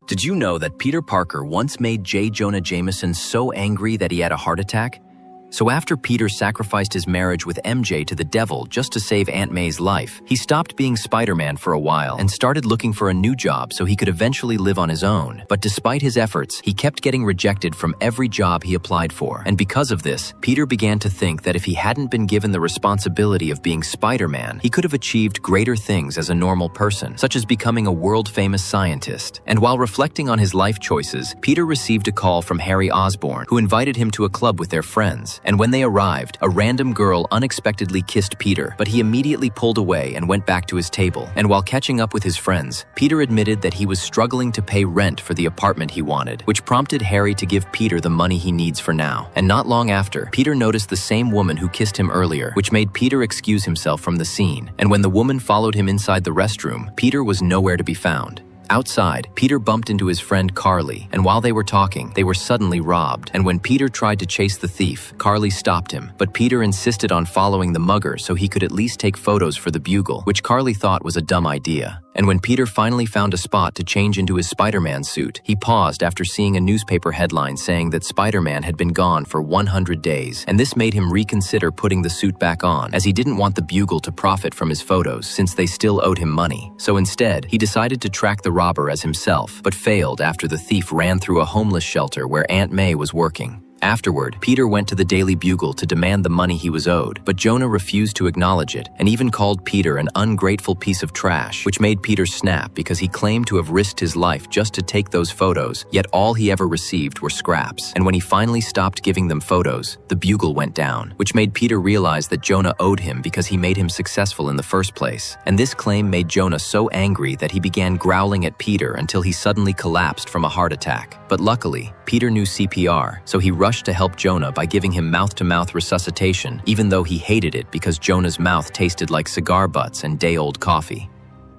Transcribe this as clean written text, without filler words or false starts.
Did you know that Peter Parker once made J. Jonah Jameson so angry that he had a heart attack? So after Peter sacrificed his marriage with MJ to the devil just to save Aunt May's life, he stopped being Spider-Man for a while and started looking for a new job so he could eventually live on his own. But despite his efforts, he kept getting rejected from every job he applied for. And because of this, Peter began to think that if he hadn't been given the responsibility of being Spider-Man, he could have achieved greater things as a normal person, such as becoming a world-famous scientist. And while reflecting on his life choices, Peter received a call from Harry Osborn, who invited him to a club with their friends. And when they arrived, a random girl unexpectedly kissed Peter, but he immediately pulled away and went back to his table. And while catching up with his friends, Peter admitted that he was struggling to pay rent for the apartment he wanted, which prompted Harry to give Peter the money he needs for now. And not long after, Peter noticed the same woman who kissed him earlier, which made Peter excuse himself from the scene. And when the woman followed him inside the restroom, Peter was nowhere to be found. Outside, Peter bumped into his friend Carly, and while they were talking, they were suddenly robbed. And when Peter tried to chase the thief, Carly stopped him, but Peter insisted on following the mugger so he could at least take photos for the Bugle, which Carly thought was a dumb idea. And when Peter finally found a spot to change into his Spider-Man suit, he paused after seeing a newspaper headline saying that Spider-Man had been gone for 100 days, and this made him reconsider putting the suit back on, as he didn't want the Bugle to profit from his photos since they still owed him money. So instead, he decided to track the robber as himself, but failed after the thief ran through a homeless shelter where Aunt May was working. Afterward, Peter went to the Daily Bugle to demand the money he was owed, but Jonah refused to acknowledge it and even called Peter an ungrateful piece of trash, which made Peter snap because he claimed to have risked his life just to take those photos, yet all he ever received were scraps. And when he finally stopped giving them photos, the Bugle went down, which made Peter realize that Jonah owed him because he made him successful in the first place. And this claim made Jonah so angry that he began growling at Peter until he suddenly collapsed from a heart attack. But luckily, Peter knew CPR, so he rushed to help Jonah by giving him mouth-to-mouth resuscitation, even though he hated it because Jonah's mouth tasted like cigar butts and day-old coffee.